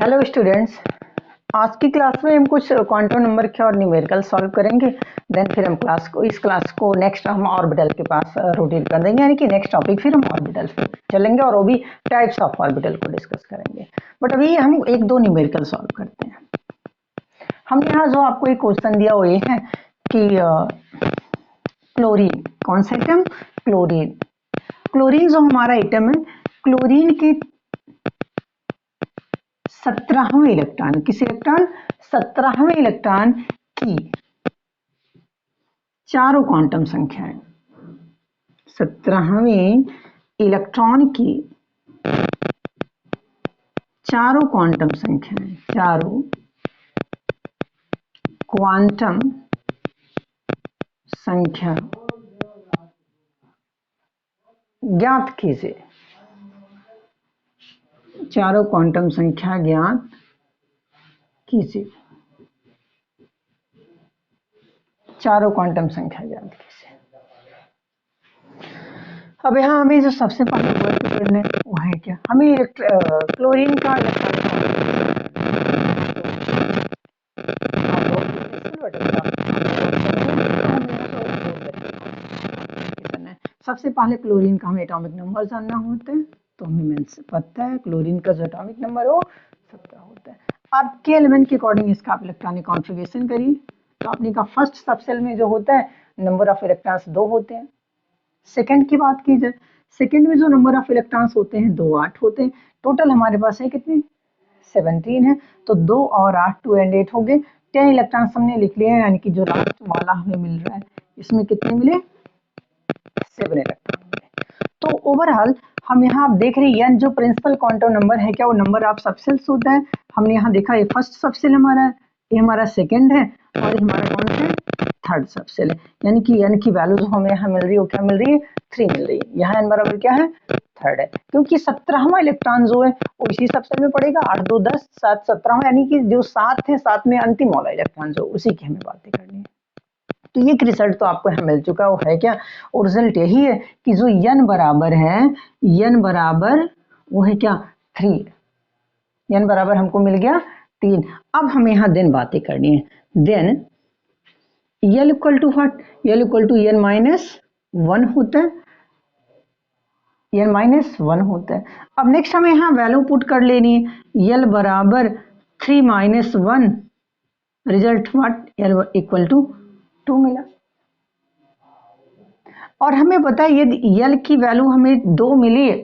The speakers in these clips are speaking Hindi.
हेलो स्टूडेंट्स, आज की क्लास में हम कुछ क्वांटम नंबर के और न्यूमेरिकल सॉल्व करेंगे। देन फिर हम इस क्लास को नेक्स्ट हम ऑर्बिटल के पास रोटेट कर देंगे, यानी कि नेक्स्ट टॉपिक फिर हम ऑर्बिटल पे चलेंगे और वो भी टाइप्स ऑफ ऑर्बिटल को डिस्कस करेंगे। बट अभी हम एक दो न्यूमेरिकल सॉल्व करते हैं। हम यहाँ जो आपको एक क्वेश्चन दिया वो ये है कि क्लोरीन, कौन सा आइटम? क्लोरीन। क्लोरीन जो हमारा आइटम है, क्लोरीन के 17वें इलेक्ट्रॉन, किस इलेक्ट्रॉन? 17वें इलेक्ट्रॉन की चारों क्वांटम संख्याएं, 17वें इलेक्ट्रॉन की चारों क्वांटम संख्याएं, चारों क्वांटम संख्या ज्ञात कीजिए। चारों क्वांटम संख्या ज्ञात कीजिए। चारों क्वांटम संख्या ज्ञात कीजिए। अब यहाँ हमें जो सबसे पहले वर्क करना है वो है क्या? हमें क्लोरीन का सबसे पहले क्लोरीन का हमें एटॉमिक नंबर जानना होता है, तो हमें पता है क्लोरीन का जो एटॉमिक नंबर हो 17 होता है। अब के एलिमेंट के अकॉर्डिंग इसका आप इलेक्ट्रॉनिक कॉन्फ़िगरेशन करिए, तो आपने का फर्स्ट सबसेल में जो होता है नंबर ऑफ इलेक्ट्रॉन्स 2 होते हैं। सेकंड की बात की जाए, सेकंड में जो नंबर ऑफ इलेक्ट्रॉन्स होते हैं 2 8 होते हैं। टोटल हमारे पास है कितने? 17 है, तो 2 और 8 2 एंड 8 हो गए। 10 इलेक्ट्रॉन्स हमने लिख लिए हैं, यानी कि जो लास्ट वाला हमें मिल रहा है इसमें कितने मिले? 7 इलेक्ट्रॉन मिले। तो ओवरऑल हम यहाँ आप देख रहे हैं जो प्रिंसिपल क्वांटम नंबर है क्या, वो नंबर ऑफ सबसेल्स होता है। हमने यहाँ देखा ये फर्स्ट सबसेल हमारा है, ये हमारा सेकंड है और ये हमारा कौन सा है? थर्ड सबसेल है। यानी कि n की वैल्यू जो हमें यहाँ मिल रही है वो क्या मिल रही है? 3 मिल रही है। यहाँ n बराबर क्या है? थर्ड है, क्योंकि 17वां इलेक्ट्रॉन जो है वो इसी सबसेल में पड़ेगा। 8 2 10 7 17वां, यानी कि जो 7 है 7 में अंतिम वाला इलेक्ट्रॉन जो उसी की हमें बातें करनी है। तो ये रिजल्ट तो आपको यहाँ मिल चुका है, वो है क्या? और रिजल्ट यही है कि जो n बराबर है, n बराबर वो है क्या? 3। n बराबर हमको मिल गया 3। अब हमें यहाँ देन बातें करनी है। Then L equal to what? L equal to n minus 1 होता है, n माइनस 1 होता है। अब नेक्स्ट हमें यहाँ वैल्यू पुट कर लेनी है। L बराबर 3 minus 1, result what? L equal to 2 मिला। और हमें पता है यदि L की वैल्यू हमें 2 मिली है,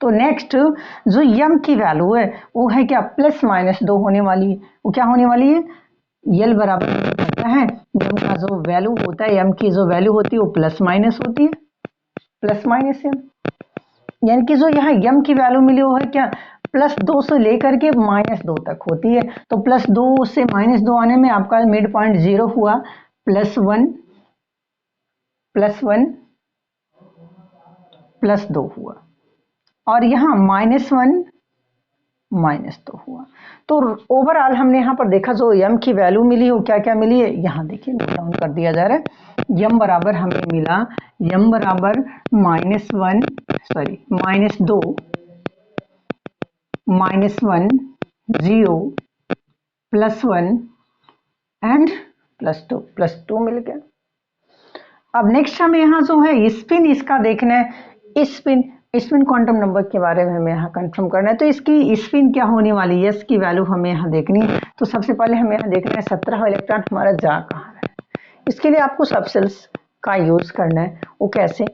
तो नेक्स्ट जो m की वैल्यू है वो है क्या? प्लस माइनस 2 होने वाली है। वो क्या होने वाली है? L बराबर पता है m का जो वैल्यू होता है, m की जो वैल्यू होती है वो प्लस माइनस होती है, प्लस माइनस m। यानी कि जो यहाँ m की वैल्यू मिली वो है क्या? प्लस 2 से लेकर के माइनस 2 तक होती है। तो प्लस 2 से माइनस 2 आने में आपका मिड पॉइंट 0 हुआ, प्लस 1 प्लस 2 हुआ, और यहाँ माइनस 1 माइनस 2 हुआ। तो ओवरऑल हमने यहाँ पर देखा जो m की वैल्यू मिली हो क्या क्या मिली है, यहाँ देखिए नोट डाउन कर दिया जा रहा है। m बराबर हमें मिला, m बराबर minus 2 minus 1 0 plus 1 and plus 2 मिल गया। अब नेक्स्ट हमें यहाँ जो है स्पिन इसका देखना है। स्पिन क्वांटम नंबर के बारे में हमें यहाँ कंफर्म करना है। तो इसकी स्पिन क्या होने वाली है, इसकी वैल्यू हमें यहाँ देखनी है। तो सबसे पहले हमें यहाँ देखना है 17वां इलेक्ट्रॉन हमारा जा कहाँ रहा है। इसके लिए आपको सबसेल्स का यूज करना है। वो कैसे?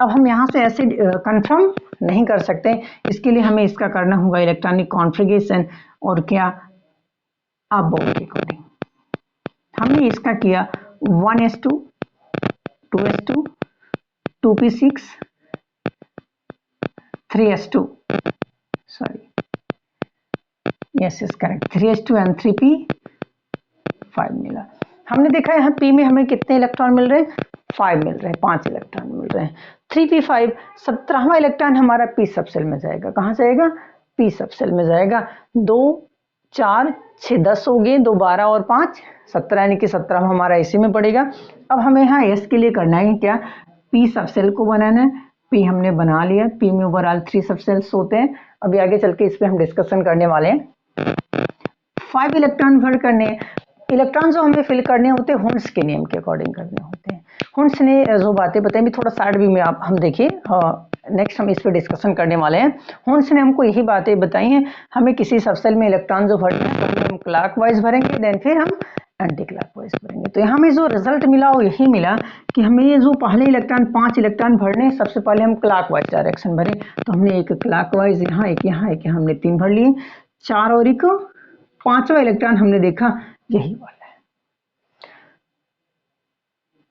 अब हम यहाँ से ऐसे कंफर्म नहीं कर सकते, इसके लिए हमें इसका करना होगा इलेक्ट्रॉनिक कॉन्फ़िगरेशन। और क्या? अब के अकॉर्डिंग हमने इसका किया 1s2 2s2 2p6 3s2 yes is correct 3s2 and 3p5 मिला। हमने देखा यहाँ p में हमें कितने इलेक्ट्रॉन मिल रहे हैं? 5 मिल रहे हैं, 5 इलेक्ट्रॉन मिल रहे हैं। 3p5 17वां इलेक्ट्रॉन हमारा p सबसेल में जाएगा। कहाँ जाएगा? p सबसेल में जाएगा। 2 4 6 10 हो गए, 2 12 और 5 17, यानी कि 17वां हमारा इसी में पड़ेगा। अब हमें यहाँ s के लिए करना है क्या? p सबसेल को बनाना है। p हमने बना लिया। p में ओवरऑल 3 सबसेल्स होते हैं। अभी आगे चल के इस पे हम डिस्कशन करने वाले हैं। 5 इलेक्ट्रॉन भर करने, इलेक्ट्रॉन जो हमें फिल करने होते हैं हुंस के नियम के अकॉर्डिंग करने होते हैं। हुंस ने जो बातें बताई भी थोड़ा साइड भी में आप हम देखिए, नेक्स्ट हम इस पर डिस्कशन करने वाले हैं। हुंस ने हमको यही बातें बताई हैं, हमें किसी सबसेल में इलेक्ट्रॉन जो भरना है पहले हम क्लॉकवाइज भरेंगे, देन फिर हम एंटी क्लॉकवाइज भरेंगे। तो यहाँ हमें जो रिजल्ट मिला वो यही मिला कि हमें ये जो पहले इलेक्ट्रॉन 5 इलेक्ट्रॉन भरने, सबसे पहले हम क्लॉकवाइज डायरेक्शन भरे, तो हमने एक क्लॉकवाइज यहाँ, एक यहाँ, एक यहाँ, हमने 3 भर लिए, 4 और एक 5वां इलेक्ट्रॉन हमने देखा यही वाला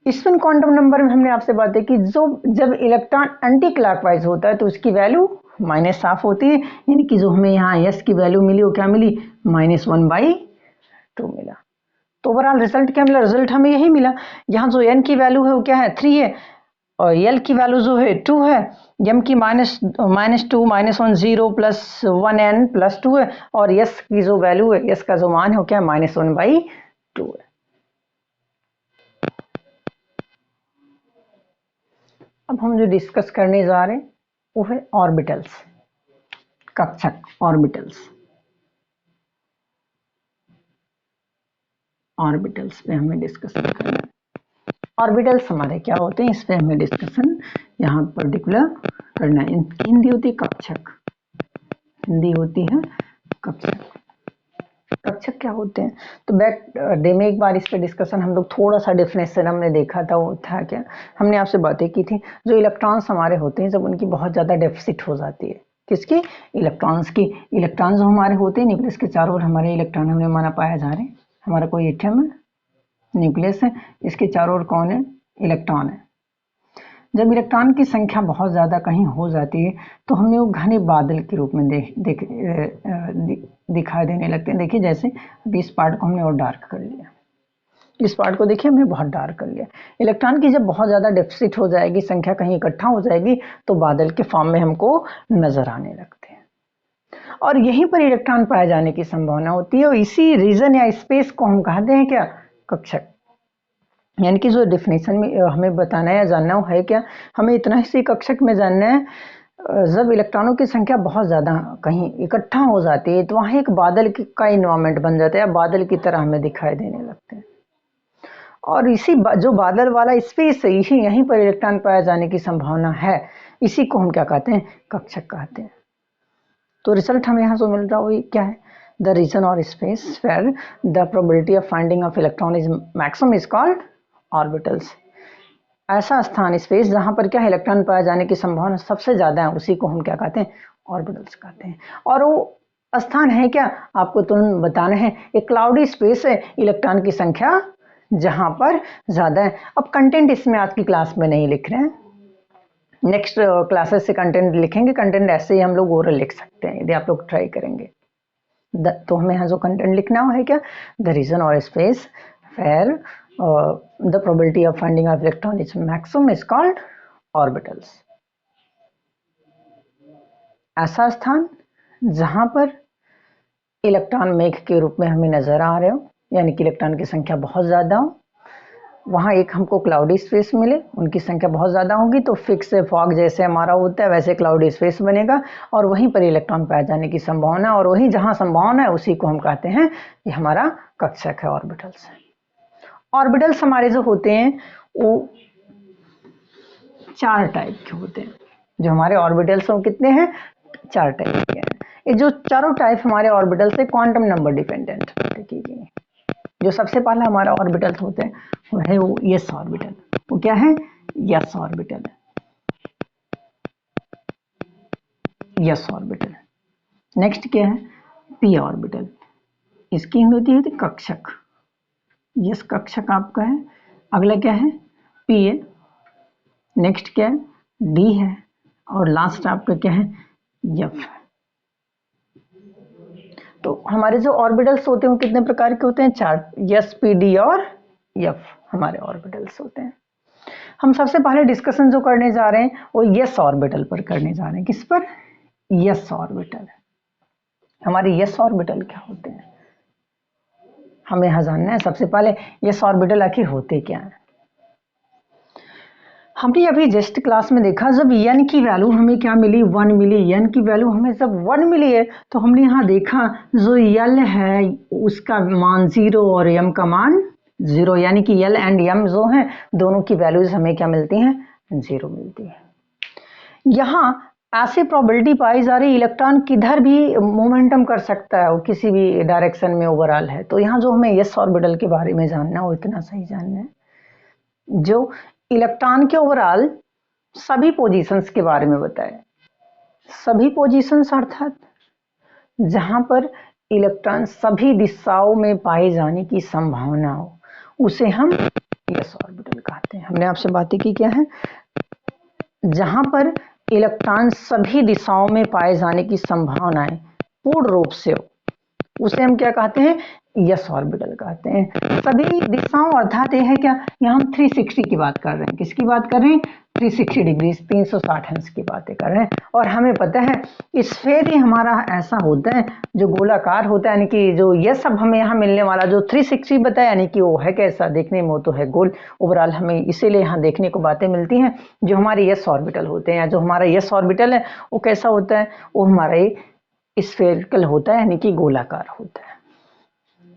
है। स्पिन क्वांटम नंबर में हमने आपसे बात है कि जो जब इलेक्ट्रॉन एंटी क्लॉकवाइज होता है तो उसकी वैल्यू -1/2 होती है, यानी कि जो हमें यहाँ s की वैल्यू मिली वो क्या मिली, -1/2 मिला। तो ओवरऑल रिजल्ट क्या मिला, रिजल्ट हमें यही मिला। यहाँ जो n की वैल्यू है वो क्या है, 3 है, और l की वैल्यू जो है 2 है, m की -2 -1 0 प्लस 1n प्लस 2 है, और s की जो वैल्यू है, s का जो मान है वो क्या है, -1/2 है। अब हम जो डिस्कस करने जा रहे हैं वो है ऑर्बिटल्स, कक्षक ऑर्बिटल्स। ऑर्बिटल्स पे हमें डिस्कशन करना है। ऑर्बिटल्स हमारे क्या होते हैं, इस पे हमें डिस्कशन यहाँ पर्टिकुलर करना है। हिंदी होती है कक्षक, हिंदी होती है कक्षक। कक्षक क्या होते हैं, तो बैक डे में एक बार इस पे डिस्कशन हम लोग थोड़ा सा डेफिनेशन हमने देखा था, वो था क्या, हमने आपसे बातें की थी, जो इलेक्ट्रॉन्स हमारे होते हैं जब उनकी बहुत ज़्यादा डेफिसिट हो जाती है, किसकी, इलेक्ट्रॉन्स की। इलेक्ट्रॉन जो हमारे होते हैं न्यूक्लियस के चारों ओर हमारे इलेक्ट्रॉन हमने माना पाया जा रहे हैं, हमारा कोई एटम है, न्यूक्लियस है, इसके चारों ओर कौन है, इलेक्ट्रॉन है। जब इलेक्ट्रॉन की संख्या बहुत ज़्यादा कहीं हो जाती है तो हमें वो घने बादल के रूप में दिखाई देने लगते हैं। देखिए जैसे अभी इस पार्ट को हमने और डार्क कर लिया, इस पार्ट को देखिए हमने बहुत डार्क कर लिया। इलेक्ट्रॉन की जब बहुत ज़्यादा डेफिसिट हो जाएगी, संख्या कहीं इकट्ठा हो जाएगी, तो बादल के फॉर्म में हमको नजर आने लगते हैं, और यहीं पर इलेक्ट्रॉन पाए जाने की संभावना होती है। और इसी रीजन या स्पेस को हम कहते हैं क्या, कक्षक। यानी कि जो डेफिनेशन में हमें बताना है या जानना है क्या, हमें इतना ही कक्षक में जानना है, जब इलेक्ट्रॉनों की संख्या बहुत ज़्यादा कहीं इकट्ठा हो जाती है तो वहाँ एक बादल का इन्वायरमेंट बन जाता है, बादल की तरह हमें दिखाई देने लगते हैं। और इसी जो बादल वाला स्पेस है, इसी यहीं पर इलेक्ट्रॉन पाए जाने की संभावना है, इसी को हम क्या कहते हैं, कक्षक कहते हैं। तो रिजल्ट हमें यहाँ से मिल रहा है क्या है, द रीजन और space where the probability of finding of electron is maximum is called orbitals. ऐसा स्थान स्पेस जहां पर क्या इलेक्ट्रॉन पाए जाने की संभावना सबसे ज्यादा है, उसी को हम क्या कहते हैं, ऑर्बिटल्स कहते हैं। और वो स्थान है क्या, आपको तुरंत बताना है, एक क्लाउडी स्पेस है, इलेक्ट्रॉन की संख्या जहां पर ज्यादा है। अब कंटेंट इसमें आज की क्लास में नहीं लिख रहे हैं, नेक्स्ट क्लासेस से कंटेंट लिखेंगे। कंटेंट ऐसे ही हम लोग ओरल लिख सकते हैं यदि आप लोग ट्राई करेंगे। तो हमें यहाँ जो कंटेंट लिखना है क्या, द रीजन और space where the probability of finding of electron is maximum is called orbitals। ऐसा स्थान जहां पर इलेक्ट्रॉन मेघ के रूप में हमें नजर आ रहे हो, यानी कि इलेक्ट्रॉन की संख्या बहुत ज्यादा हो, वहां एक हमको क्लाउडी स्पेस मिले, उनकी संख्या बहुत ज्यादा होगी तो फिक्स फॉग जैसे हमारा होता है वैसे क्लाउडी स्पेस बनेगा, और वहीं पर इलेक्ट्रॉन पाए जाने की संभावना, और वहीं जहां संभावना है उसी को हम कहते हैं ये हमारा कक्षक है, ऑर्बिटल्स है। ऑर्बिटल्स हमारे जो होते हैं वो 4 टाइप के होते हैं। जो हमारे ऑर्बिटल्स हैं कितने हैं, 4 टाइप के हैं। ये जो चारों टाइप हमारे ऑर्बिटल्स है क्वांटम नंबर डिपेंडेंट। देखिए जो सबसे पहला हमारा ऑर्बिटल होते हैं वो है वो एस ऑर्बिटल। वो क्या है, S orbital, S orbital. Next क्या है, पी ऑर्बिटल, इसकी होती है कक्षक, यस कक्षक आपका है। अगला क्या है, पी है। नेक्स्ट क्या है, डी है, और लास्ट आपका क्या है, एफ। तो हमारे जो ऑर्बिटल्स होते हैं वो कितने प्रकार के होते हैं, 4, एस पी डी और एफ हमारे ऑर्बिटल्स होते हैं। हम सबसे पहले डिस्कशन जो करने जा रहे हैं वो यस ऑर्बिटल पर करने जा रहे हैं। किस पर, यस ऑर्बिटल। हमारे यस ऑर्बिटल क्या होते हैं हमें यहाँ जानना है। सबसे पहले यस ऑर्बिटल आखिर होते क्या है। हमने अभी जस्ट क्लास में देखा जब n की वैल्यू हमें क्या मिली 1 मिली, n की वैल्यू हमें जब 1 मिली है तो हमने यहाँ देखा जो l है उसका मान 0 और m का मान 0, यानी कि l एंड m जो है दोनों की वैल्यूज हमें क्या मिलती हैं 0 मिलती है। यहाँ ऐसी प्रोबेबिलिटी पाई जा रही इलेक्ट्रॉन किधर भी मोमेंटम कर सकता है, वो किसी भी डायरेक्शन में ओवरऑल है। तो यहाँ जो हमें s ऑर्बिटल के बारे में जानना है वो इतना सही जानना है, जो इलेक्ट्रॉन के ओवरऑल सभी पोजीशंस के बारे में बताए। सभी पोजीशंस अर्थात जहां पर इलेक्ट्रॉन सभी दिशाओं में पाए जाने की संभावना हो उसे हम s ऑर्बिटल कहते हैं। हमने आपसे बातें की क्या है, जहां पर इलेक्ट्रॉन सभी दिशाओं में पाए जाने की संभावनाएं पूर्ण रूप से हो उसे हम क्या कहते हैं s ऑर्बिटल कहते हैं। सभी दिशाओं अर्थात ये है क्या, यहाँ हम 360 की बात कर रहे हैं। किसकी बात कर रहे हैं 360 डिग्री 360 अंश की बातें कर रहे हैं। और हमें पता है स्फेयर ही हमारा ऐसा होता है जो गोलाकार होता है, यानी कि जो ये सब हमें यहाँ मिलने वाला जो 360 बताया यानी कि वो है कैसा, देखने में वो तो है गोल। ओवरऑल हमें इसीलिए यहाँ देखने को बातें मिलती हैं जो हमारे s ऑर्बिटल होते हैं। जो हमारा s ऑर्बिटल है वो कैसा होता है, वो हमारा स्फेरिकल होता है यानी कि गोलाकार होता है।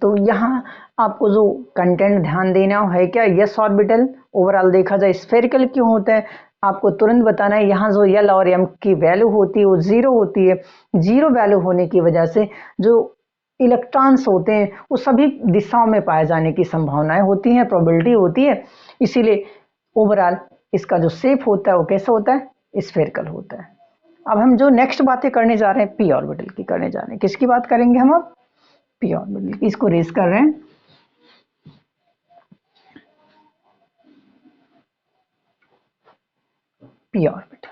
तो यहाँ आपको जो कंटेंट ध्यान देना है क्या, s ऑर्बिटल ओवरऑल देखा जाए स्फेरिकल क्यों होता है, आपको तुरंत बताना है। यहाँ जो l और m की वैल्यू होती है वो 0 होती है। 0 वैल्यू होने की वजह से जो इलेक्ट्रॉन्स होते हैं वो सभी दिशाओं में पाए जाने की संभावनाएं होती हैं, प्रोबेबिलिटी होती है। इसीलिए ओवरऑल इसका जो शेप होता है वो कैसा होता है स्फेरिकल होता है। अब हम जो नेक्स्ट बातें करने जा रहे हैं p ऑर्बिटल की करने जा रहे हैं। किसकी बात करेंगे हम अब, p ऑर्बिटल। इसको रेस कर रहे हैं। p ऑर्बिटल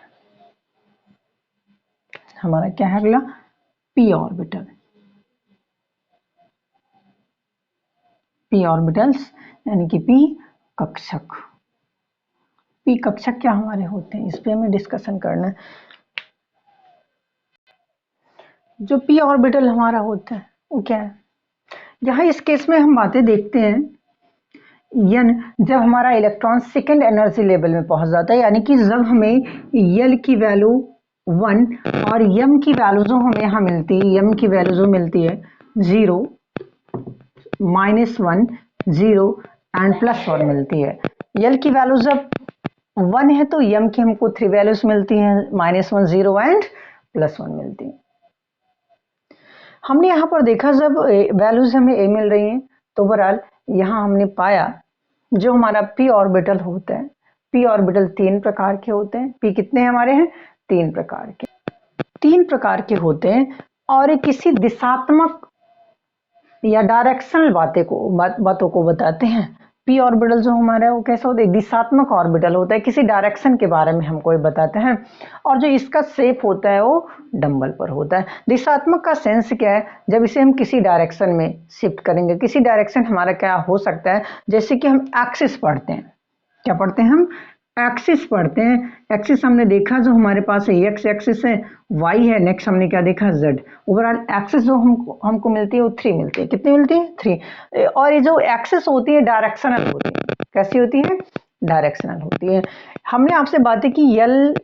हमारा क्या है अगला, p ऑर्बिटल। p ऑर्बिटल्स यानी कि p कक्षक। p कक्षक क्या हमारे होते हैं इस पे हमें डिस्कशन करना है। जो p ऑर्बिटल हमारा होता है वो क्या है, यहाँ इस केस में हम बातें देखते हैं n जब हमारा इलेक्ट्रॉन सेकेंड एनर्जी लेवल में पहुंच जाता है, यानी कि जब हमें l की वैल्यू 1 और m की वैल्यू जो हमें यहाँ मिलती है, m की वैल्यू जो मिलती है 0 -1 0 एंड +1 मिलती है। l की वैल्यू जब 1 है तो m की हमको 3 वैल्यूज मिलती हैं, -1 0 एंड +1 मिलती है। हमने यहाँ पर देखा जब वैल्यूज हमें a मिल रही हैं तो ओवरऑल यहाँ हमने पाया जो हमारा p ऑर्बिटल होता है, p ऑर्बिटल 3 प्रकार के होते हैं। p कितने हमारे हैं 3 प्रकार के होते हैं और ये किसी दिशात्मक या डायरेक्शनल बातों को बताते हैं। p ऑर्बिटल जो हमारा है वो कैसा होता है दिशात्मक ऑर्बिटल होता है, किसी डायरेक्शन के बारे में हमको बताते हैं। और जो इसका शेप होता है वो डंबल पर होता है। दिशात्मक का सेंस क्या है, जब इसे हम किसी डायरेक्शन में शिफ्ट करेंगे, किसी डायरेक्शन हमारा क्या हो सकता है, जैसे कि हम एक्सिस पढ़ते हैं, क्या पढ़ते हैं हम एक्सिस पढ़ते हैं। एक्सिस हमने देखा जो हमारे पास है x एक्सिस है, y है, नेक्स्ट हमने क्या देखा z। ओवरऑल एक्सिस जो हमको मिलती है वो 3 मिलती है। कितनी मिलती है 3। और ये जो एक्सिस होती है डायरेक्शनल होती है। कैसी होती है डायरेक्शनल होती है। हमने आपसे बातें की l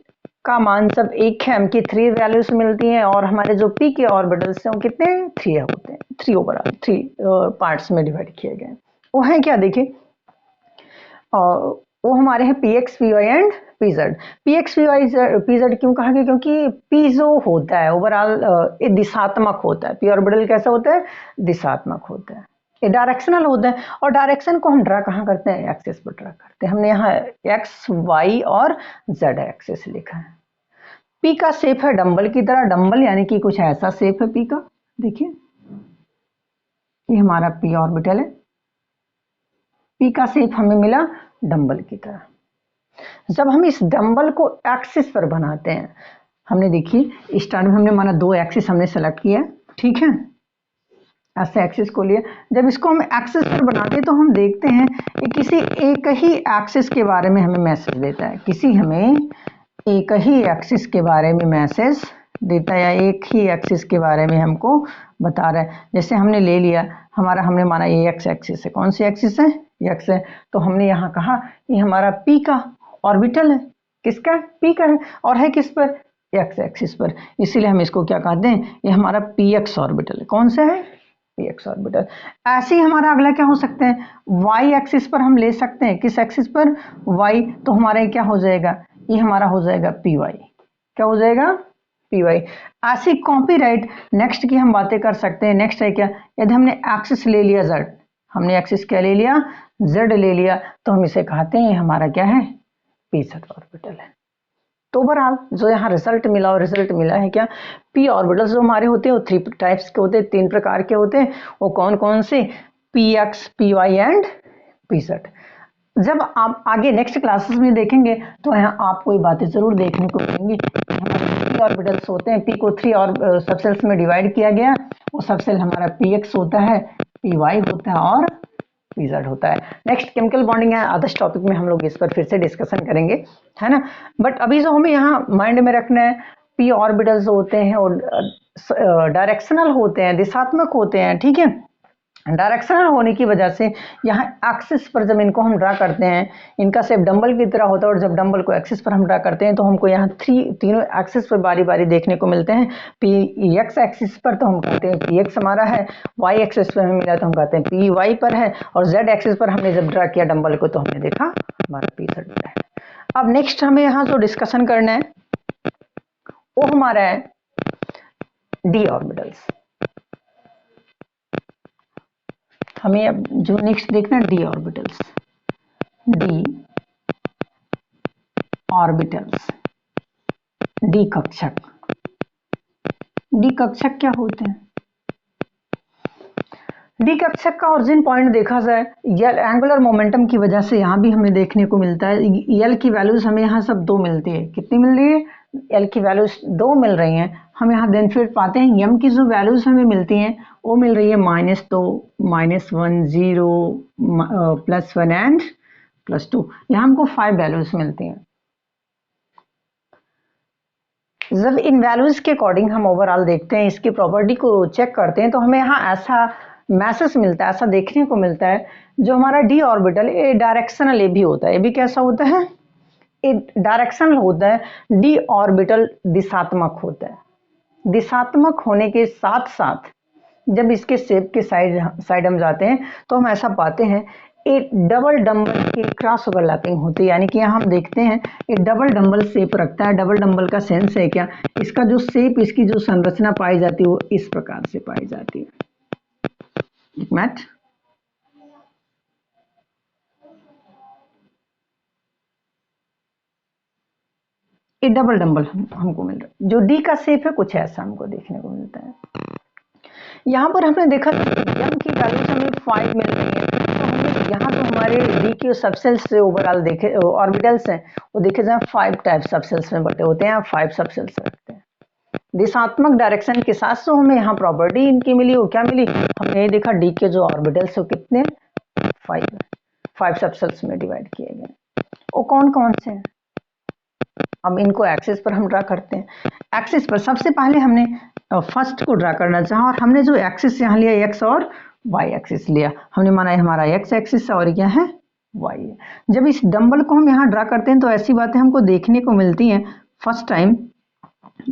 का मान जब 1 है हमकी 3 वैल्यूज मिलती हैं और हमारे जो p के ऑर्बिटल्स हैं वो कितने 3 होते हैं। 3 ओवरऑल 3 पार्ट्स में डिवाइड किए गए। वो है क्या देखिए, वो हमारे हैं px py and pz। px py pz क्यों कहा गया, क्योंकि p जो होता है ओवरऑल ये दिशात्मक होता है। p ऑर्बिटल कैसा होता है दिशात्मक होता है, ये डायरेक्शनल होता है। और डायरेक्शन को हम ड्रा कहाँ करते हैं एक्सिस पर ड्रा करते हैं। हमने यहाँ x y और z एक्सिस लिखा है। p का शेप है डंबल की तरह, डंबल यानी कि कुछ ऐसा शेप है p का। देखिए ये हमारा p ऑर्बिटल है, p का शेप हमें मिला डंबल की तरह। जब हम इस डंबल को एक्सिस पर बनाते हैं, हमने देखिए स्टार्ट में हमने माना 2 एक्सिस हमने सेलेक्ट किया, ठीक है, ऐसे एक्सिस को लिया। जब इसको हम एक्सिस पर बनाते हैं तो हम देखते हैं कि किसी एक ही एक्सिस के बारे में हमें मैसेज देता है, किसी हमें एक ही एक्सिस के बारे में मैसेज देता है या एक ही एक्सिस के बारे में हमको बता रहा है। जैसे हमने ले लिया हमने माना ये एक्स एक्सिस है, कौन सी एक्सिस है एक्स है, तो हमने यहाँ कहा ये हमारा p का ऑर्बिटल है, किसका? पी का है, और है किस पर? एक्स एक्सिस पर, इसीलिए हम इसको क्या कहते हैं? ये हमारा पी एक्स ऑर्बिटल है। कौन सा है? P x orbital. ऐसे ही हमारा अगला क्या हो सकता है? वाई एक्सिस पर हम ले सकते हैं, किस एक्सिस पर? वाई, तो हमारा ये क्या हो जाएगा? ये हमारा हो जाएगा पी वाई। क्या हो जाएगा? P Y. ऐसी कॉपीराइट नेक्स्ट की हम बातें कर सकते हैं। नेक्स्ट है क्या? यदि हमने एक्सिस ले लिया जेड, हमने एक्सिस क्या ले लिया? जेड ले लिया, तो हम इसे कहते हैं हमारा क्या है? पी जेड ऑर्बिटल है। तो ओवरऑल जो यहाँ रिजल्ट मिला, और रिजल्ट मिला है क्या? पी ऑर्बिटल्स जो हमारे होते हैं वो 3 टाइप्स के होते हैं, 3 प्रकार के होते हैं। वो कौन कौन से? P X, P Y and P Z. जब आप आगे नेक्स्ट क्लासेस में देखेंगे तो यहाँ आपको ये बातें जरूर देखने को मिलेंगी। हमारे पी ऑर्बिटल्स होते हैं, पी को 3 और सबसेल्स में डिवाइड किया गया। वो सबसेल हमारा पी एक्स होता है, पी वाई होता है और पी जेड होता है। नेक्स्ट केमिकल बॉन्डिंग है, अदर्स टॉपिक में हम लोग इस पर फिर से डिस्कशन करेंगे, है ना। बट अभी जो हमें यहाँ माइंड में रखना है, पी ऑर्बिटल्स होते हैं और डायरेक्शनल होते हैं, दिशात्मक होते हैं, ठीक है। डायरेक्शनल होने की वजह से यहाँ एक्सिस पर जब इनको हम ड्रा करते हैं, इनका शेप डंबल की तरह होता है, और जब डंबल को एक्सिस पर हम ड्रा करते हैं तो हमको यहाँ तीनों एक्सिस पर बारी बारी देखने को मिलते हैं। पी एक्स एक्सिस पर तो हम कहते हैं पी एक्स हमारा है, वाई एक्सिस पर हमें मिला तो हम कहते हैं पी वाई पर है, और जेड एक्सिस पर हमने जब ड्रा किया डंबल को तो हमने देखा हमारा पी जेड पर है। अब नेक्स्ट हमें यहाँ जो डिस्कशन करना है वो हमारा है डी ऑर्बिटल्स। हमें अब जो नेक्स्ट देखना है D orbitals. D orbitals, D कक्षक। डी कक्षक क्या होते हैं? डी कक्षक का ओरिजिन पॉइंट देखा जाए, यल एंगुलर मोमेंटम की वजह से यहाँ भी हमें देखने को मिलता है। यल की वैल्यूज हमें यहाँ सब 2 मिलती है। कितनी मिल रही है? एल की वैल्यूज 2 मिल रही हैं। हम यहाँ देन फिर पाते हैं यम की जो वैल्यूज हमें मिलती हैं वो मिल रही है -2, -1, 0, +1 एंड +2। यहाँ हमको 5 वैल्यूज मिलती हैं। जब इन वैल्यूज के अकॉर्डिंग हम ओवरऑल देखते हैं, इसकी प्रॉपर्टी को चेक करते हैं, तो हमें यहाँ ऐसा मैसेज मिलता है, ऐसा देखने को मिलता है, जो हमारा डी ऑर्बिटल ये डायरेक्शनल ए भी होता है। ये भी कैसा होता है? डायरेक्शनल होता है। डी ऑर्बिटल दिशात्मक होता है। दिशात्मक होने के साथ साथ जब इसके शेप के साइड हम जाते हैं तो हम ऐसा पाते हैं एक डबल डंबल की क्रॉस ओवरलैपिंग होती है। यानी कि यहाँ हम देखते हैं ये डबल डंबल शेप रखता है। डबल डंबल का सेंस है क्या? इसका जो शेप, इसकी जो संरचना पाई जाती है वो इस प्रकार से पाई जाती है। मैट ये डबल डंबल हमको मिल रहा है। जो डी का शेप है कुछ ऐसा हमको देखने को मिलता है। यहाँ पर हमने देखा यम की वैल्यूज हमें 5 मिल रही है, तो हमने यहाँ तो हमारे डी के सबसेल्स से ओवरऑल देखे, ऑर्बिटल्स हैं वो देखे जाए 5 टाइप सबसेल्स में बटे होते हैं। 5 सबसेल्स रखते हैं। दिशात्मक डायरेक्शन के साथ जो हमें यहाँ प्रॉपर्टी इनकी मिली वो क्या मिली? हमने ये देखा डी के जो ऑर्बिटल्स वो कितने? 5 सबसेल्स में डिवाइड किए गए। वो कौन कौन से हैं? अब इनको एक्सिस पर हम ड्रा करते हैं। एक्सिस पर सबसे पहले हमने फर्स्ट को ड्रा करना चाहा, और हमने जो एक्सिस यहाँ लिया एक्स और वाई एक्सिस लिया। हमने माना है हमारा एक्स एक्सिस और क्या है? वाई है। जब इस डंबल को हम यहाँ ड्रा करते हैं तो ऐसी बातें हमको देखने को मिलती हैं। फर्स्ट टाइम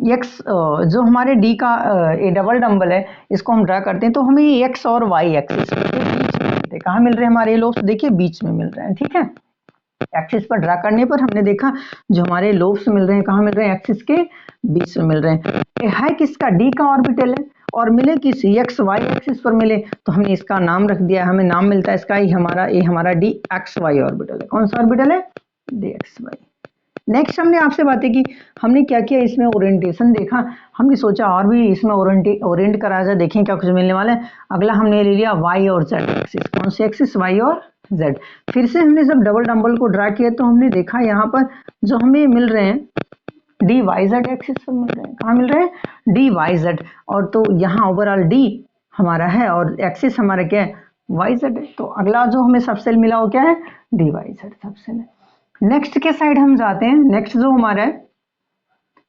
एक्स जो हमारे डी का ये डबल डंबल है इसको हम ड्रा करते हैं तो हमें एक्स और वाई एक्सिस बीच में मिलते हैं। कहाँ मिल रहे हैं हमारे लोब्स? देखिए बीच में मिल रहे हैं, ठीक है। एक्सिस पर ड्रा करने पर हमने देखा जो हमारे लोब्स मिल रहे हैं कहाँ मिल रहे हैं? एक्सिस के बीच में मिल रहे हैं। ये है किसका? डी का ऑर्बिटल है, और मिले किस? एक्स वाई एक्सिस पर मिले तो हमने इसका नाम रख दिया। हमें नाम मिलता है इसका, ये हमारा डी एक्स वाई ऑर्बिटल है। कौन सा ऑर्बिटल है? D X Y. नेक्स्ट हमने आपसे बातें की, हमने क्या किया इसमें ओरिएंटेशन देखा। हमने सोचा और भी इसमें ओरिएंट करा जाए, देखें क्या कुछ मिलने वाला है। अगला हमने ले लिया वाई और जेड एक्सिस। कौन से एक्सिस? वाई और जेड। फिर से हमने जब डबल डंबल को ड्रा किया तो हमने देखा यहाँ पर जो हमें मिल रहे हैं डी वाई जेड एक्सिस पर मिल रहे हैं। कहाँ मिल रहे हैं? D Y Z. और तो यहाँ ओवरऑल डी हमारा है और एक्सिस हमारा क्या है? वाई जेड है। तो अगला जो हमें सबसेल मिला वो क्या है? डी वाई जेड सबसेल है। नेक्स्ट के साइड हम जाते हैं। नेक्स्ट जो हमारा है,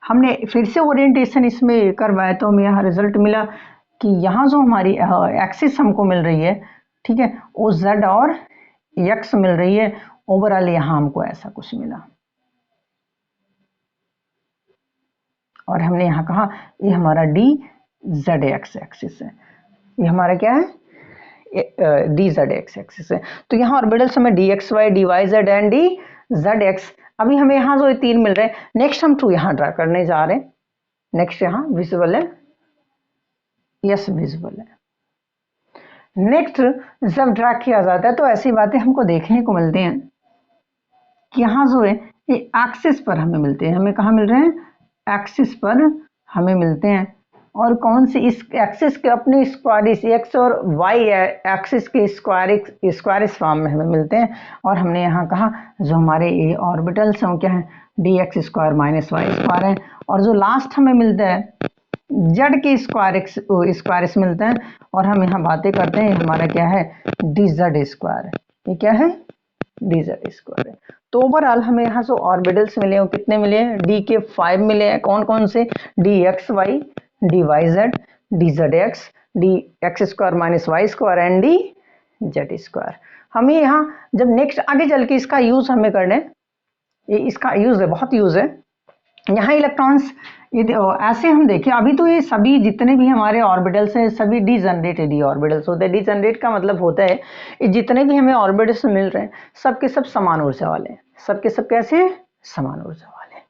हमने फिर से ओरिएंटेशन इसमें करवाया तो हमें यहाँ रिजल्ट मिला कि यहाँ जो हमारी एक्सिस हमको मिल रही है, ठीक है, वो जेड और एक्स मिल रही है। ओवरऑल यहाँ हमको ऐसा कुछ मिला। और हमने यहाँ कहा ये हमारा डी जेड एक्स एक्सिस है, ये हमारा क्या है, डी जेड एक्स एक्सिस है। तो यहाँ ऑर्बिटल्स हमें D X Y, D Y Z and D Z X, अभी हमें यहाँ जो 3 मिल रहे हैं, नेक्स्ट हम 2 यहाँ ड्रा करने जा रहे हैं। नेक्स्ट यहाँ विजिबल है, यस विजिबल है। नेक्स्ट जब ड्रा किया जाता है तो ऐसी बातें हमको देखने को मिलती हैं कि यहाँ जो है ये एक्सिस पर हमें मिलते हैं। हमें कहाँ मिल रहे हैं, एक्सिस पर हमें मिलते हैं। और कौन सी, इस एक्सिस के अपने स्क्वायरिस, एक्स और वाई एक्सिस के स्क्वायरिस फॉर्म में हमें मिलते हैं। और हमने यहाँ कहा जो हमारे ये ऑर्बिटल्स हैं क्या है, D X square minus Y square है। और जो लास्ट हमें मिलता है जेड के स्क्वायर्स मिलते हैं। और हम यहाँ बातें करते हैं हमारा क्या है, डी जेड स्क्वायर है। ये क्या है, डी जेड स्क्वायर है। तो ओवरऑल हमें यहाँ जो ऑर्बिटल्स मिले हैं कितने मिले हैं, डी के 5 मिले हैं। कौन कौन से, D X Y, D Y Z, D Z X, D X square minus Y square and D Z square. हमें यहाँ जब नेक्स्ट आगे चल के इसका यूज हमें करने, ये इसका यूज है, बहुत यूज है। यहाँ इलेक्ट्रॉन्स ऐसे हम देखें, अभी तो ये सभी जितने भी हमारे ऑर्बिटल्स हैं सभी डीजनरेटेड डी ऑर्बिटल्स होते हैं। डीजनरेट का मतलब होता है ये जितने भी हमें ऑर्बिटल्स मिल रहे हैं सबके सब समान ऊर्जा वाले हैं, सबके सब कैसे, समान ऊर्जा वाले हैं।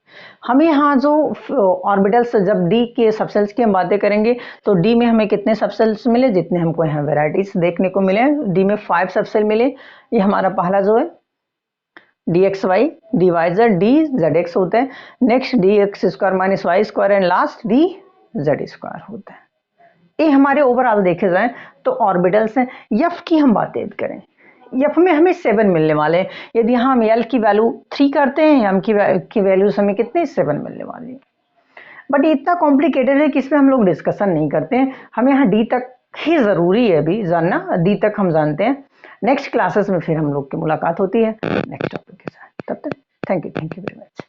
हमें यहाँ जो ऑर्बिटल्स, जब डी के सबसेल्स की हम बातें करेंगे तो डी में हमें कितने सबसेल्स मिले, जितने हमको यहाँ वेराइटीज देखने को मिले, डी में 5 सबसेल मिले। ये हमारा पहला जो है D X Y, D Y Z, D Z X होते हैं। Next D X square minus Y square and last D Z square होता है। ये हमारे ओवरऑल देखे जाए तो ऑर्बिटल्स हैं। एफ की हम बातें करें, एफ में हमें 7 मिलने वाले हैं। यदि यहाँ हम एल की वैल्यू 3 करते हैं, एम की वैल्यूज हमें कितने, 7 मिलने वाली है। बट इतना कॉम्प्लिकेटेड है कि इसमें हम लोग डिस्कशन नहीं करते हैं। हमें यहाँ डी तक ही ज़रूरी है अभी जानना, डी तक हम जानते हैं। नेक्स्ट क्लासेस में फिर हम लोग की मुलाकात होती है नेक्स्ट टॉपिक के साथ। तब तक थैंक यू वेरी मच।